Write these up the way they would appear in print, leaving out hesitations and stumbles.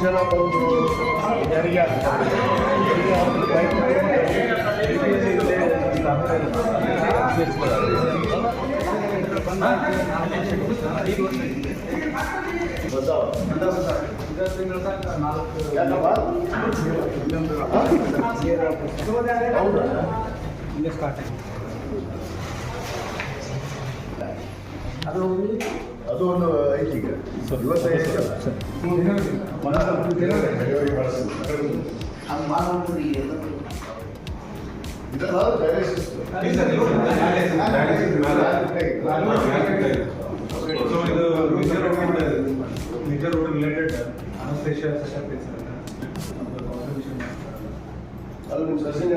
ಜನ ಬರೋದು ಯಾರಿಗೆ ಅದು ಒಂದು ಐತಿ ಈಗ major road related anaesthesia setup ಇದೆ ಅದು ನಿಮ್ಮ ಸಸಿನ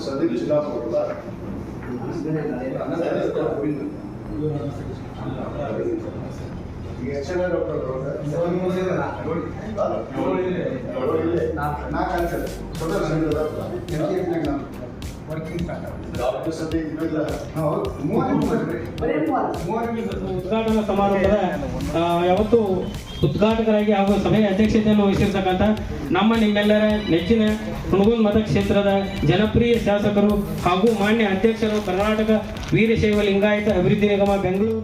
ಸದ್ಯಕ್ಕೆ ಚಿನ್ನಾಪುರ ಉದ್ಘಾಟನಾ ಸಮಾರಂಭದ ಯಾವತ್ತು ಉದ್ಘಾಟಕರಾಗಿ ಹಾಗೂ ಸಭೆಯ ಅಧ್ಯಕ್ಷತೆಯನ್ನು ವಹಿಸಿರ್ತಕ್ಕಂಥ ನಿಮ್ಮೆಲ್ಲರ ನೆಚ್ಚಿನ ಹುಣಗೂರು ಮತಕ್ಷೇತ್ರದ ಜನಪ್ರಿಯ ಶಾಸಕರು ಹಾಗೂ ಮಾನ್ಯ ಅಧ್ಯಕ್ಷರು ಕರ್ನಾಟಕ ವೀರಶೈವ ಲಿಂಗಾಯತ ಅಭಿವೃದ್ಧಿ ನಿಗಮ ಬೆಂಗಳೂರು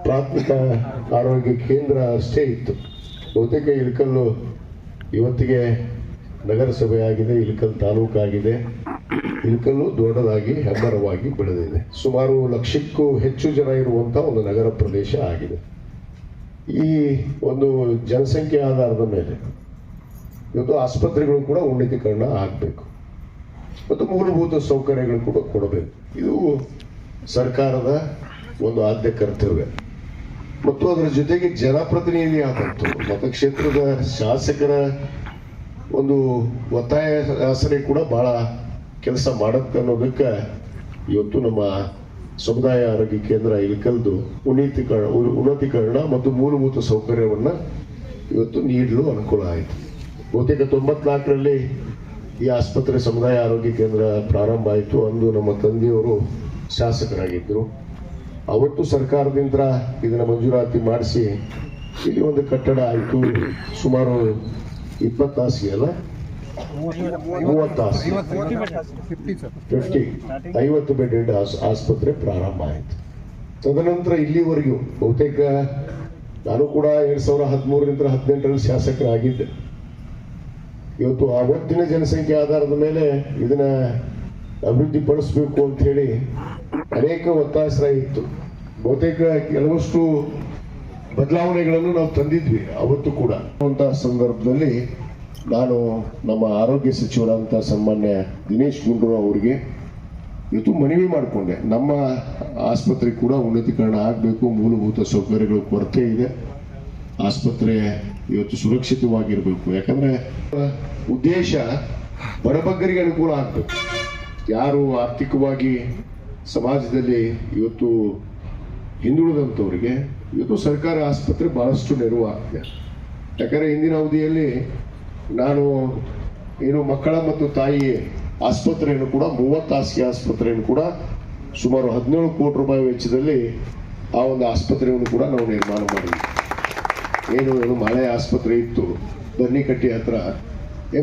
ಪ್ರಾಥಮಿಕ ಆರೋಗ್ಯ ಕೇಂದ್ರ ಅಷ್ಟೇ ಇತ್ತು. ಬಹುತೇಕ ಇಳಕಲ್ಲು ಇವತ್ತಿಗೆ ನಗರಸಭೆ ಆಗಿದೆ, ಇಳಕಲ್ ತಾಲೂಕಾಗಿದೆ. ಇಳಕಲ್ಲು ದೊಡ್ಡದಾಗಿ ಹೆಮ್ಮರವಾಗಿ ಬೆಳೆದಿದೆ. ಸುಮಾರು 1 ಲಕ್ಷಕ್ಕೂ ಹೆಚ್ಚು ಜನ ಇರುವಂಥ ಒಂದು ನಗರ ಪ್ರದೇಶ ಆಗಿದೆ. ಈ ಒಂದು ಜನಸಂಖ್ಯೆ ಆಧಾರದ ಮೇಲೆ ಇವತ್ತು ಆಸ್ಪತ್ರೆಗಳು ಕೂಡ ಉನ್ನತೀಕರಣ ಆಗಬೇಕು ಮತ್ತು ಮೂಲಭೂತ ಸೌಕರ್ಯಗಳು ಕೂಡ ಕೊಡಬೇಕು. ಇದು ಸರ್ಕಾರದ ಒಂದು ಆದ್ಯ ಕರ್ತವ್ಯ. ಮತ್ತು ಅದರ ಜೊತೆಗೆ ಜನಪ್ರತಿನಿಧಿ ಆದಂತು ಮತಕ್ಷೇತ್ರದ ಶಾಸಕರ ಒಂದು ಒತ್ತಾಯ ಆಸರೆ ಕೂಡ ಬಹಳ ಕೆಲಸ ಮಾಡುತ್ತೆ ಅನ್ನೋದಕ್ಕೆ ಇವತ್ತು ನಮ್ಮ ಸಮುದಾಯ ಆರೋಗ್ಯ ಕೇಂದ್ರ ಇಳಕಲ್ದು ಉನ್ನತೀಕರಣ ಮತ್ತು ಮೂಲಭೂತ ಸೌಕರ್ಯವನ್ನು ಇವತ್ತು ನೀಡಲು ಅನುಕೂಲ ಆಯಿತು. ಬಹುತೇಕ 94ರಲ್ಲಿ ಈ ಆಸ್ಪತ್ರೆ ಸಮುದಾಯ ಆರೋಗ್ಯ ಕೇಂದ್ರ ಪ್ರಾರಂಭ ಆಯಿತು. ಅಂದು ನಮ್ಮ ತಂದೆಯವರು ಶಾಸಕರಾಗಿದ್ದರು. ಅವತ್ತು ಸರ್ಕಾರದಿಂದ ಇದನ್ನು ಮಂಜೂರಾತಿ ಮಾಡಿಸಿ ಇಲ್ಲಿ ಒಂದು ಕಟ್ಟಡ ಆಯಿತು. ಸುಮಾರು 20 ತಾಸಿಗೆ ಅಲ್ಲ 30 ತಾಸು 50 ಬೆಡ್ ಆಸ್ಪತ್ರೆ ಪ್ರಾರಂಭ ಆಯಿತು. ತದನಂತರ ಇಲ್ಲಿವರೆಗೂ ಬಹುತೇಕ ನಾನು ಕೂಡ 2013ರಿಂದ 18ರಲ್ಲಿ ಶಾಸಕರಾಗಿದ್ದೆ. ಇವತ್ತು ಆವತ್ತಿನ ಜನಸಂಖ್ಯೆ ಆಧಾರದ ಮೇಲೆ ಇದನ್ನ ಅಭಿವೃದ್ಧಿ ಪಡಿಸಬೇಕು ಅಂತ ಹೇಳಿ ಅನೇಕ ಒತ್ತಾಸರ ಇತ್ತು. ಬಹುತೇಕ ಕೆಲವಷ್ಟು ಬದಲಾವಣೆಗಳನ್ನು ನಾವು ತಂದಿದ್ವಿ ಅವತ್ತು ಕೂಡ. ಅಂತ ಸಂದರ್ಭದಲ್ಲಿ ನಾನು ನಮ್ಮ ಆರೋಗ್ಯ ಸಚಿವರಾದಂಥ ಸನ್ಮಾನ್ಯ ದಿನೇಶ್ ಗುಂಡೂರಾವ್ ಅವರಿಗೆ ಇವತ್ತು ಮನವಿ ಮಾಡಿಕೊಂಡೆ, ನಮ್ಮ ಆಸ್ಪತ್ರೆ ಕೂಡ ಉನ್ನತೀಕರಣ ಆಗಬೇಕು, ಮೂಲಭೂತ ಸೌಕರ್ಯಗಳು ಕೊರತೆ ಇದೆ, ಆಸ್ಪತ್ರೆ ಇವತ್ತು ಸುರಕ್ಷಿತವಾಗಿರಬೇಕು. ಯಾಕಂದ್ರೆ ಉದ್ದೇಶ ಬಡಬಗ್ಗರಿಗೆ ಅನುಕೂಲ ಆಗಬೇಕು. ಯಾರು ಆರ್ಥಿಕವಾಗಿ ಸಮಾಜದಲ್ಲಿ ಇವತ್ತು ಹಿಂದುಳಿದಂಥವರಿಗೆ ಇವತ್ತು ಸರ್ಕಾರಿ ಆಸ್ಪತ್ರೆ ಭಾಳಷ್ಟು ನೆರವು ಆಗ್ತಿದೆ. ಯಾಕಂದರೆ ಇಂದಿನ ಅವಧಿಯಲ್ಲಿ ನಾನು ಏನು ಮಕ್ಕಳ ಮತ್ತು ತಾಯಿ ಆಸ್ಪತ್ರೆಯನ್ನು ಕೂಡ 30 ಹಾಸಿಗೆ ಆಸ್ಪತ್ರೆಯನ್ನು ಕೂಡ ಸುಮಾರು 17 ಕೋಟಿ ರೂಪಾಯಿ ವೆಚ್ಚದಲ್ಲಿ ಆ ಒಂದು ಆಸ್ಪತ್ರೆಯನ್ನು ಕೂಡ ನಾವು ನಿರ್ಮಾಣ ಮಾಡಿದ್ವಿ. ಏನು ಮಳೆ ಆಸ್ಪತ್ರೆ ಇತ್ತು ಬನ್ನಿಕಟ್ಟಿ ಹತ್ರ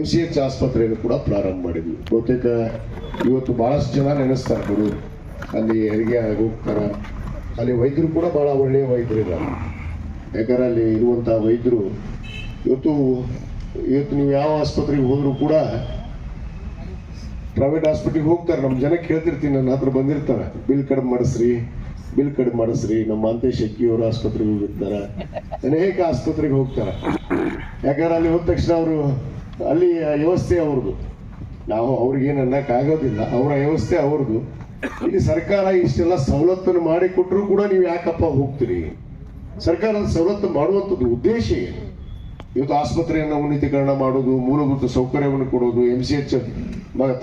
MCH ಆಸ್ಪತ್ರೆಯನ್ನು ಕೂಡ ಪ್ರಾರಂಭ ಮಾಡಿದ್ವಿ. ಬಹುತೇಕ ಇವತ್ತು ಭಾಳಷ್ಟು ಜನ ನೆನೆಸ್ತಾರೆ ಬಡವರು, ಅಲ್ಲಿ ಹೆರಿಗೆ ಆಗಿ ಹೋಗ್ತಾರೆ. ಅಲ್ಲಿ ವೈದ್ಯರು ಕೂಡ ಭಾಳ ಒಳ್ಳೆಯ ವೈದ್ಯರಿದ್ದಾರೆ. ಯಾಕಂದ್ರೆ ಅಲ್ಲಿ ಇರುವಂಥ ವೈದ್ಯರು ಇವತ್ತು ನೀವು ಯಾವ ಆಸ್ಪತ್ರೆಗೆ ಹೋದರೂ ಕೂಡ ಪ್ರೈವೇಟ್ ಹಾಸ್ಪಿಟ್ಲಿಗೆ ಹೋಗ್ತಾರೆ. ನಮ್ಮ ಜನ ಕೇಳ್ತಿರ್ತೀನಿ, ನನ್ನ ಹತ್ರ ಬಂದಿರ್ತಾರೆ, ಬಿಲ್ ಕಡಿಮೆ ಮಾಡಿಸ್ರಿ. ನಮ್ಮ ಮಾಂತೇಶ್ ಶೆಟ್ಟಿಯವರ ಆಸ್ಪತ್ರೆಗೆ ಹೋಗಿರ್ತಾರೆ, ಅನೇಕ ಆಸ್ಪತ್ರೆಗೆ ಹೋಗ್ತಾರೆ. ಯಾಕಂದ್ರೆ ಅಲ್ಲಿ ಹೋದ ತಕ್ಷಣ ಅವರು ಅಲ್ಲಿ ವ್ಯವಸ್ಥೆ ಅವ್ರದ್ದು, ನಾವು ಅವ್ರಿಗೇನು ಅನ್ನಕ್ಕಾಗೋದಿಲ್ಲ, ಅವರ ವ್ಯವಸ್ಥೆ ಅವ್ರದ್ದು. ಇಲ್ಲಿ ಸರ್ಕಾರ ಇಷ್ಟೆಲ್ಲ ಸವಲತ್ತನ್ನು ಮಾಡಿ ಕೊಟ್ಟರು ಕೂಡ ನೀವು ಯಾಕಪ್ಪ ಹೋಗ್ತೀರಿ? ಸರ್ಕಾರದ ಸವಲತ್ತು ಮಾಡುವಂಥದ್ದು ಉದ್ದೇಶ ಏನು? ಇವತ್ತು ಆಸ್ಪತ್ರೆಯನ್ನು ಉನ್ನತೀಕರಣ ಮಾಡೋದು, ಮೂಲಭೂತ ಸೌಕರ್ಯವನ್ನು ಕೊಡೋದು, MCH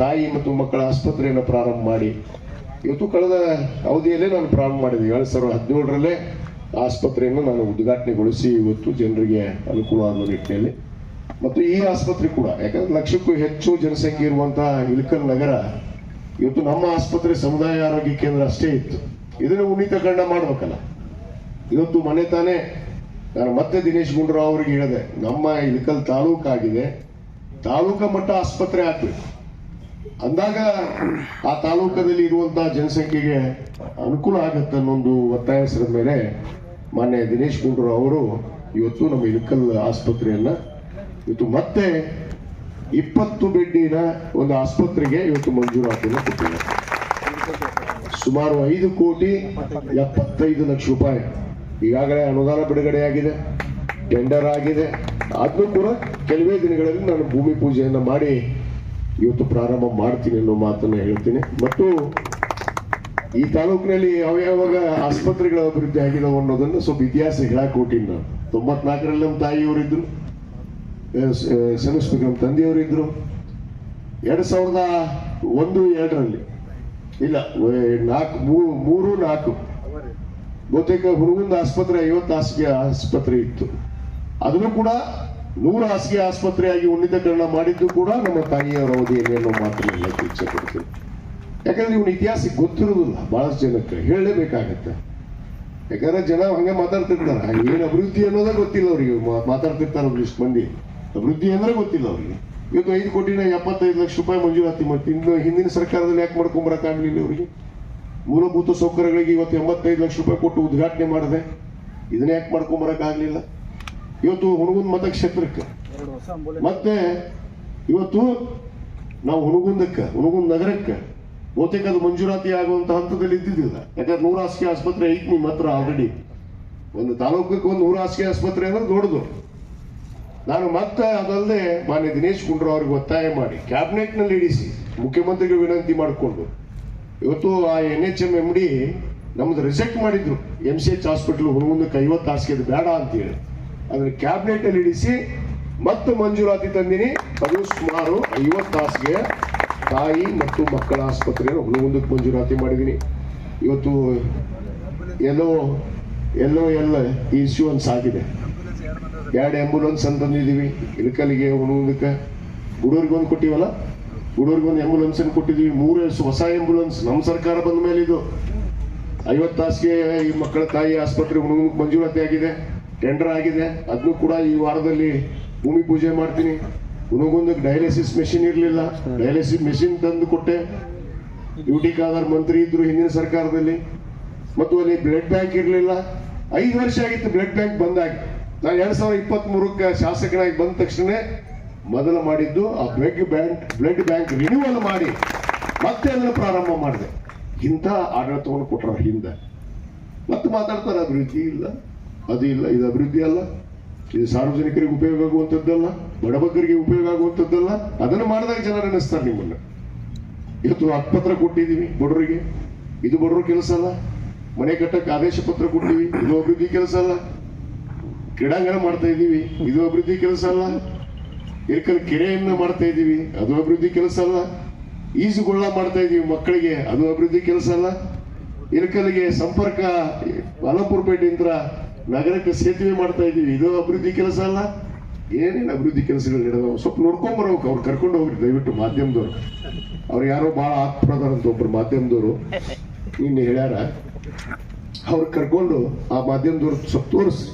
ತಾಯಿ ಮತ್ತು ಮಕ್ಕಳ ಆಸ್ಪತ್ರೆಯನ್ನು ಪ್ರಾರಂಭ ಮಾಡಿ ಇವತ್ತು ಕಳೆದ ಅವಧಿಯಲ್ಲೇ ನಾನು ಪ್ರಾರಂಭ ಮಾಡಿದೆ. 2017ರಲ್ಲೇ ಆಸ್ಪತ್ರೆಯನ್ನು ನಾನು ಉದ್ಘಾಟನೆಗೊಳಿಸಿ ಇವತ್ತು ಜನರಿಗೆ ಅನುಕೂಲ ಆಗುವ ನಿಟ್ಟಿನಲ್ಲಿ. ಮತ್ತು ಈ ಆಸ್ಪತ್ರೆ ಕೂಡ ಯಾಕಂದ್ರೆ 1 ಲಕ್ಷಕ್ಕೂ ಹೆಚ್ಚು ಜನಸಂಖ್ಯೆ ಇರುವಂತಹ ಇಳಕಲ್ ನಗರ ಇವತ್ತು ನಮ್ಮ ಆಸ್ಪತ್ರೆ ಸಮುದಾಯ ಆರೋಗ್ಯ ಕೇಂದ್ರ ಅಷ್ಟೇ ಇತ್ತು. ಇದನ್ನು ಉನ್ನತೀಕರಣ ಮಾಡ್ಬೇಕಲ್ಲ. ಇವತ್ತು ಮನೆ ತಾನೇ ನಾನು ಮತ್ತೆ ದಿನೇಶ್ ಗುಂಡೂರಾವ್ ಅವರಿಗೆ ಹೇಳಿದೆ, ನಮ್ಮ ಇಳಕಲ್ ತಾಲೂಕಾಗಿದೆ, ತಾಲೂಕಾ ಮಟ್ಟ ಆಸ್ಪತ್ರೆ ಆಗ್ಬೇಕು. ಅಂದಾಗ ಆ ತಾಲೂಕದಲ್ಲಿ ಇರುವಂತಹ ಜನಸಂಖ್ಯೆಗೆ ಅನುಕೂಲ ಆಗತ್ತೆ ಅನ್ನೊಂದು ಒತ್ತಾಯಿಸಿದ ಮೇಲೆ ಮಾನ್ಯ ದಿನೇಶ್ ಗುಂಡೂರಾವ್ ಅವರು ಇವತ್ತು ನಮ್ಮ ಇಳಕಲ್ ಆಸ್ಪತ್ರೆಯನ್ನ ಇವತ್ತು ಮತ್ತೆ 20 ಬೆಡ್ಡಿನ ಒಂದು ಆಸ್ಪತ್ರೆಗೆ ಇವತ್ತು ಮಂಜೂರಾತಿಯನ್ನು ಕೊಟ್ಟಿದ್ದಾರೆ. ಸುಮಾರು 5,75 ಲಕ್ಷ ರೂಪಾಯಿ ಈಗಾಗಲೇ ಅನುದಾನ ಬಿಡುಗಡೆಯಾಗಿದೆ, ಟೆಂಡರ್ ಆಗಿದೆ. ಅದನ್ನು ಕೂಡ ಕೆಲವೇ ದಿನಗಳಲ್ಲಿ ನಾನು ಭೂಮಿ ಪೂಜೆಯನ್ನು ಮಾಡಿ ಇವತ್ತು ಪ್ರಾರಂಭ ಮಾಡ್ತೀನಿ ಅನ್ನೋ ಮಾತನ್ನು ಹೇಳ್ತೀನಿ. ಮತ್ತು ಈ ತಾಲೂಕಿನಲ್ಲಿ ಯಾವ್ಯಾವಾಗ ಆಸ್ಪತ್ರೆಗಳ ಅಭಿವೃದ್ಧಿ ಆಗಿದಾವೆ ಅನ್ನೋದನ್ನು ಸ್ವಲ್ಪ ಇತಿಹಾಸ ಹೇಳಕ್ ಕೊಟ್ಟಿನಿ ನಾನು. 94ರಲ್ಲಿ ನಮ್ಮ ತಾಯಿಯವರಿದ್ರು, ಸೆಮಿಸ್ಟರ್ ನಮ್ಮ ತಂದೆಯವರಿದ್ರು. 2001-2ರಲ್ಲಿ ಇಲ್ಲ 3-4 ಬಹುತೇಕ ಹುಡುಗಂದ ಆಸ್ಪತ್ರೆ 50 ಹಾಸಿಗೆ ಆಸ್ಪತ್ರೆ ಇತ್ತು. ಅದನ್ನು ಕೂಡ 100 ಹಾಸಿಗೆ ಆಸ್ಪತ್ರೆಯಾಗಿ ಉನ್ನತೀಕರಣ ಮಾಡಿದ್ದು ಕೂಡ ನಮ್ಮ ತಾಯಿಯವರ ಅವಧಿಯಲ್ಲಿ ಅನ್ನೋ ಮಾತನ್ನು ಹೇಳಕ್ಕೆ ಇಚ್ಛೆ ಪಡ್ತೀನಿ. ಯಾಕಂದ್ರೆ ಇವನ ಇತಿಹಾಸ ಗೊತ್ತಿರೋದಿಲ್ಲ, ಬಹಳಷ್ಟು ಜನಕ್ಕೆ ಹೇಳಲೇಬೇಕಾಗತ್ತೆ. ಯಾಕಂದ್ರೆ ಜನ ಹಂಗೆ ಮಾತಾಡ್ತಿರ್ತಾರೆ, ಏನು ಅಭಿವೃದ್ಧಿ ಅನ್ನೋದೇ ಗೊತ್ತಿಲ್ಲ ಅವ್ರಿಗೆ. ಮಾತಾಡ್ತಿರ್ತಾರೆ ಒಂದಿಷ್ಟು ಮಂದಿ, ಅಭಿವೃದ್ಧಿ ಅಂದ್ರೆ ಗೊತ್ತಿಲ್ಲ ಅವ್ರಿಗೆ. ಇವತ್ತು 5 ಕೋಟಿನ 75 ಲಕ್ಷ ರೂಪಾಯಿ ಮಂಜೂರಾತಿ ಮಾಡ್ತೀನಿ. ಇನ್ನು ಹಿಂದಿನ ಸರ್ಕಾರದಲ್ಲಿ ಯಾಕೆ ಮಾಡ್ಕೊಂಬರಕ್ಕಾಗಲಿಲ್ಲ ಅವರಿಗೆ? ಮೂಲಭೂತ ಸೌಕರ್ಯಗಳಿಗೆ ಇವತ್ತು 85 ಲಕ್ಷ ರೂಪಾಯಿ ಕೊಟ್ಟು ಉದ್ಘಾಟನೆ ಮಾಡಿದೆ, ಇದನ್ನ ಯಾಕೆ ಮಾಡ್ಕೊಂಬರಕ್ಕಾಗಲಿಲ್ಲ? ಇವತ್ತು ಹುಣಗುಂದ ಮತಕ್ಷೇತ್ರಕ್ಕೆ ಮತ್ತೆ ಇವತ್ತು ನಾವು ಹುಣಗುಂದ ನಗರಕ್ಕೆ ಬಹುತೇಕ ಅದು ಮಂಜೂರಾತಿ ಆಗುವಂತ ಹಂತದಲ್ಲಿ ಇದ್ದಿದ್ದಿಲ್ಲ. ಯಾಕಂದ್ರೆ 100 ಹಾಸಿಗೆ ಆಸ್ಪತ್ರೆ ಐತಿ ನಿಮ್ಮ ಹತ್ರ ಆಲ್ರೆಡಿ. ಒಂದು ತಾಲೂಕಕ್ಕೆ ಒಂದು 100 ಹಾಸಿಗೆ ಆಸ್ಪತ್ರೆ ಅಂದ್ರೆ ದೊಡ್ಡದು. ನಾನು ಮತ್ತೆ ಅದಲ್ಲದೆ ಮಾನ್ಯ ದಿನೇಶ್ ಗುಂಡೂರಾವ್ ಅವರಿಗೆ ಒತ್ತಾಯ ಮಾಡಿ ಕ್ಯಾಬಿನೆಟ್ನಲ್ಲಿ ಇಡಿಸಿ ಮುಖ್ಯಮಂತ್ರಿಗೆ ವಿನಂತಿ ಮಾಡಿಕೊಂಡು ಇವತ್ತು ಆ NHM MD ನಮ್ದು ರಿಜೆಕ್ಟ್ ಮಾಡಿದ್ರು. MCH ಹಾಸ್ಪಿಟಲ್ ಹುಣಗುಂದಕ್ಕೆ 50 ಹಾಸಿಗೆ ಬೇಡ ಅಂತೇಳಿ ಅದನ್ನ ಕ್ಯಾಬಿನೆಟ್ ಅಲ್ಲಿ ಇಡಿಸಿ ಮತ್ತೆ ಮಂಜೂರಾತಿ ತಂದಿನಿ. ಅದು ಸುಮಾರು 50 ಹಾಸಿಗೆ ತಾಯಿ ಮತ್ತು ಮಕ್ಕಳ ಆಸ್ಪತ್ರೆಯನ್ನು ಹುಣಗುಂದಕ್ಕೆ ಮಂಜೂರಾತಿ ಮಾಡಿದ್ದೀನಿ. ಇವತ್ತು ಎಲ್ಲೋ ಇನ್ಶೂರೆನ್ಸ್ ಆಗಿದೆ. 2 ಆಂಬ್ಯುಲೆನ್ಸ್ ಅಂತಂದಿದ್ದೀವಿ ಇಳಕಲ್ಲಿಗೆ, ಹುಣಗುಂದಕ್ಕೆ. ಗುಡೂರಿಗೆ ಒಂದು ಕೊಟ್ಟಿವಲ್ಲ, ಗುಡೂರಿಗೆ ಒಂದು ಆಂಬ್ಯುಲೆನ್ಸ್ ಅನ್ನು ಕೊಟ್ಟಿದ್ದೀವಿ. 3 ಹೊಸ ಆಂಬ್ಯುಲೆನ್ಸ್ ನಮ್ಮ ಸರ್ಕಾರ ಬಂದ ಮೇಲೆ ಇದು 50 ಹಾಸಿಗೆ ಈ ಮಕ್ಕಳ ತಾಯಿ ಆಸ್ಪತ್ರೆ ಹುಣಗುಂದಕ್ಕೆ ಮಂಜೂರಾತಿ ಆಗಿದೆ, ಟೆಂಡರ್ ಆಗಿದೆ. ಅದನ್ನು ಕೂಡ ಈ ವಾರದಲ್ಲಿ ಭೂಮಿ ಪೂಜೆ ಮಾಡ್ತೀನಿ. ಹುಣಗುಂದಕ್ಕೆ ಡಯಾಲಿಸಿಸ್ ಮೆಷಿನ್ ಇರಲಿಲ್ಲ, ಡಯಾಲಿಸಿಸ್ ಮೆಷಿನ್ ತಂದು ಕೊಟ್ಟೆ. ಡ್ಯೂಟಿ ಕಾದಾರ್ ಮಂತ್ರಿ ಇದ್ರು ಹಿಂದಿನ ಸರ್ಕಾರದಲ್ಲಿ. ಮತ್ತು ಅಲ್ಲಿ ಬ್ಲಡ್ ಬ್ಯಾಂಕ್ ಇರಲಿಲ್ಲ. 5 ವರ್ಷ ಆಗಿತ್ತು ಬ್ಲಡ್ ಬ್ಯಾಂಕ್ ಬಂದಾಗಿ. ನಾನು 2023ಕ್ಕೆ ಶಾಸಕನಾಗಿ ಬಂದ ತಕ್ಷಣ ಮೊದಲು ಮಾಡಿದ್ದು ಆ ಬ್ಲಡ್ ಬ್ಯಾಂಕ್ ರಿನ್ಯೂವಲ್ ಮಾಡಿ ಮತ್ತೆ ಅದನ್ನು ಪ್ರಾರಂಭ ಮಾಡಿದೆ. ಇಂಥ ಆಡಳಿತವನ್ನು ಕೊಟ್ಟರ ಹಿಂದೆ ಮತ್ತೆ ಮಾತಾಡ್ತಾರೆ ಅಭಿವೃದ್ಧಿ ಇಲ್ಲ, ಅದು ಇಲ್ಲ, ಇದು ಅಭಿವೃದ್ಧಿ ಅಲ್ಲ, ಇದು ಸಾರ್ವಜನಿಕರಿಗೆ ಉಪಯೋಗ ಆಗುವಂಥದ್ದಲ್ಲ, ಬಡಬಗ್ಗರಿಗೆ ಉಪಯೋಗ ಆಗುವಂಥದ್ದಲ್ಲ. ಅದನ್ನು ಮಾಡಿದಾಗ ಜನ ನೆನೆಸ್ತಾರೆ ನಿಮ್ಮನ್ನು. ಇವತ್ತು ಹಕ್ಕುಪತ್ರ ಕೊಟ್ಟಿದ್ದೀವಿ ಬಡವರಿಗೆ, ಇದು ಬಡವ್ರ ಕೆಲಸ ಅಲ್ಲ. ಮನೆ ಕಟ್ಟಕ್ಕೆ ಆದೇಶ ಪತ್ರ ಕೊಟ್ಟಿವಿ, ಇದು ಅಭಿವೃದ್ಧಿ ಕೆಲಸ ಅಲ್ಲ. ಕ್ರೀಡಾಂಗಣ ಮಾಡ್ತಾ ಇದ್ದೀವಿ, ಇದು ಅಭಿವೃದ್ಧಿ ಕೆಲಸ ಅಲ್ಲ. ಇಳಕಲ್ ಕೆರೆಯನ್ನು ಮಾಡ್ತಾ ಇದ್ದೀವಿ, ಅದು ಅಭಿವೃದ್ಧಿ ಕೆಲಸ ಅಲ್ಲ. ಈಜುಗೊಳ್ಳ ಮಾಡ್ತಾ ಇದ್ದೀವಿ ಮಕ್ಕಳಿಗೆ, ಅದು ಅಭಿವೃದ್ಧಿ ಕೆಲಸ ಅಲ್ಲ. ಇಳಕಲ್ಲಿಗೆ ಸಂಪರ್ಕ ಅಲಂಪುರಪೇಟೆಯಿಂದ ನಗರಕ್ಕೆ ಸೇತುವೆ ಮಾಡ್ತಾ ಇದೀವಿ. ಇದು ಅಭಿವೃದ್ಧಿ ಕೆಲಸ ಅಲ್ಲ? ಏನೇನು ಅಭಿವೃದ್ಧಿ ಕೆಲಸಗಳು ನಡೆದವು ಸ್ವಲ್ಪ ನೋಡ್ಕೊಂಬರ್ಬೇಕು. ಅವ್ರು ಕರ್ಕೊಂಡು ಹೋಗ್ರಿ ದಯವಿಟ್ಟು ಮಾಧ್ಯಮದವ್ರು. ಅವ್ರು ಯಾರೋ ಭಾಳ ಆತ್ಮದಾರಂತ ಒಬ್ರು ಮಾಧ್ಯಮದವರು ನಿನ್ನೆ ಹೇಳ್ಯಾರ. ಅವ್ರು ಕರ್ಕೊಂಡು ಆ ಮಾಧ್ಯಮದವ್ರು ಸ್ವಲ್ಪ ತೋರಿಸಿ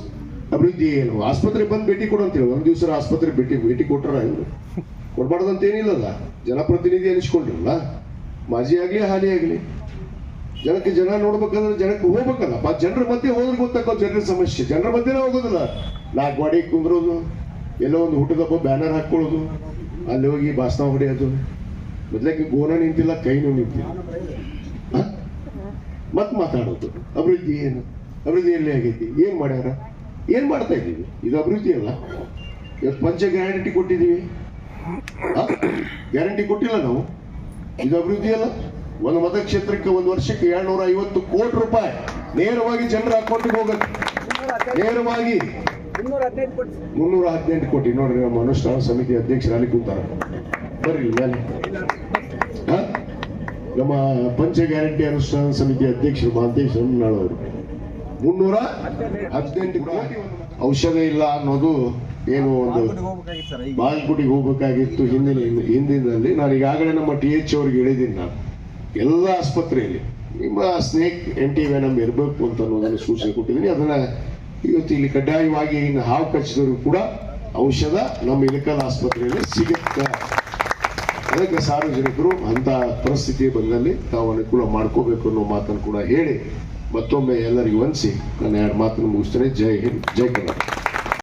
ಅಭಿವೃದ್ಧಿ ಏನು. ಆಸ್ಪತ್ರೆ ಬಂದು ಭೇಟಿ ಕೊಡು ಅಂತೇಳಿ ಒಂದ್ ದಿವಸ ಆಸ್ಪತ್ರೆ ಭೇಟಿ ಕೊಟ್ಟಾರ ಇವರು. ಕೊಡ್ಬಾರ್ದಂತ ಏನಿಲ್ಲಲ್ಲ, ಜನಪ್ರತಿನಿಧಿ ಅನಿಸ್ಕೊಂಡ್ರಲ್ಲ, ಮಾಜಿ ಆಗ್ಲಿ ಹಾಲಿ ಆಗ್ಲಿ, ಜನಕ್ಕೆ ಜನ ನೋಡ್ಬೇಕಂದ್ರೆ ಜನಕ್ಕೆ ಹೋಗ್ಬೇಕಲ್ಲ. ಜನರ ಮಧ್ಯೆ ಹೋದ್ರೆ ಗೊತ್ತಾಗೋ ಜನರ ಸಮಸ್ಯೆ. ಜನರ ಮಧ್ಯೆನೇ ಹೋಗೋದಿಲ್ಲ. ನಾಲ್ಕು ಗಾಡಿ ಕುಂದ್ರೋದು, ಎಲ್ಲೋ ಒಂದು ಹುಟ್ಟದಪ್ಪ ಬ್ಯಾನರ್ ಹಾಕೊಳ್ಳೋದು, ಅಲ್ಲಿ ಹೋಗಿ ಭಾಷಣ ಹೊಡೆಯೋದು. ಮೊದ್ಲಕ್ಕೆ ಗೋನ ನಿಂತಿಲ್ಲ, ಕೈನೂ ನಿಂತಿಲ್ಲ, ಮತ್ ಮಾತಾಡೋದು. ಅಭಿವೃದ್ಧಿ ಏನು? ಅಭಿವೃದ್ಧಿ ಎಲ್ಲಿ ಆಗೈತಿ? ಏನ್ ಮಾಡ್ಯಾರ? ಏನ್ ಮಾಡ್ತಾ ಇದ್ದೀವಿ? ಇದು ಅಭಿವೃದ್ಧಿ ಅಲ್ಲ. ಇವತ್ತು ಪಂಚ ಗ್ಯಾರಂಟಿ ಕೊಟ್ಟಿದ್ದೀವಿ, ಗ್ಯಾರಂಟಿ ಕೊಟ್ಟಿಲ್ಲ ನಾವು. ಇದು ಅಭಿವೃದ್ಧಿ ಅಲ್ಲ. ಒಂದು ಮತಕ್ಷೇತ್ರಕ್ಕೆ ಒಂದು ವರ್ಷಕ್ಕೆ 250 ಕೋಟಿ ರೂಪಾಯಿ ನೇರವಾಗಿ ಜನರ ಅಕೌಂಟ್ಗೆ ಹೋಗುತ್ತೆ. ನೇರವಾಗಿ 318 ಕೋಟಿ. ನೋಡ್ರಿ, ನಮ್ಮ ಅನುಷ್ಠಾನ ಸಮಿತಿ ಅಧ್ಯಕ್ಷರು ಅಲ್ಲಿ ಕೂತಾರ, ಬರ್ರಿ ಮೇಲೆ. ನಮ್ಮ ಪಂಚ ಗ್ಯಾರಂಟಿ ಅನುಷ್ಠಾನ ಸಮಿತಿ ಅಧ್ಯಕ್ಷರು ಮಹಾಂತೇಶ್ ಅವರು 318 ಕೋಟಿ. ಔಷಧ ಇಲ್ಲ ಅನ್ನೋದು ಏನು ಒಂದು ಬಾಗಲಕೋಟೆಗೆ ಹೋಗ್ಬೇಕಾಗಿತ್ತು ಹಿಂದಿನಲ್ಲಿ. ನಾನು ಈಗಾಗಲೇ ನಮ್ಮ TH ಅವ್ರಿಗೆ ಹೇಳಿದ್ದೀನಿ. ನಾನು ಎಲ್ಲ ಆಸ್ಪತ್ರೆಯಲ್ಲಿ ನಿಮ್ಮ ಸ್ನೇಕ್ ಆಂಟಿವೆನಮ್ ಇರಬೇಕು ಅಂತ ಅನ್ನೋದನ್ನು ಸೂಚನೆ ಕೊಟ್ಟಿದ್ದೀನಿ. ಅದನ್ನ ಇವತ್ತು ಇಲ್ಲಿ ಕಡ್ಡಾಯವಾಗಿ ಇನ್ನು ಹಾವು ಕಚ್ಚಿದವರು ಕೂಡ ಔಷಧ ನಮ್ಮ ಇಳಕಲ್ ಆಸ್ಪತ್ರೆಯಲ್ಲಿ ಸಿಗುತ್ತೆ. ಅದಕ್ಕೆ ಸಾರ್ವಜನಿಕರು ಅಂತ ಪರಿಸ್ಥಿತಿ ಬಂದಲ್ಲಿ ತಾವು ಅನುಕೂಲ ಮಾಡ್ಕೋಬೇಕು ಅನ್ನೋ ಮಾತನ್ನು ಕೂಡ ಹೇಳಿ ಮತ್ತೊಮ್ಮೆ ಎಲ್ಲರಿಗೂ ವಂದಿಸಿ ನನ್ನ 2 ಮಾತನ್ನು ಮುಗಿಸ್ತೇನೆ. ಜೈ ಹಿಂದ್, ಜೈ ಕರ್ನಾಟಕ.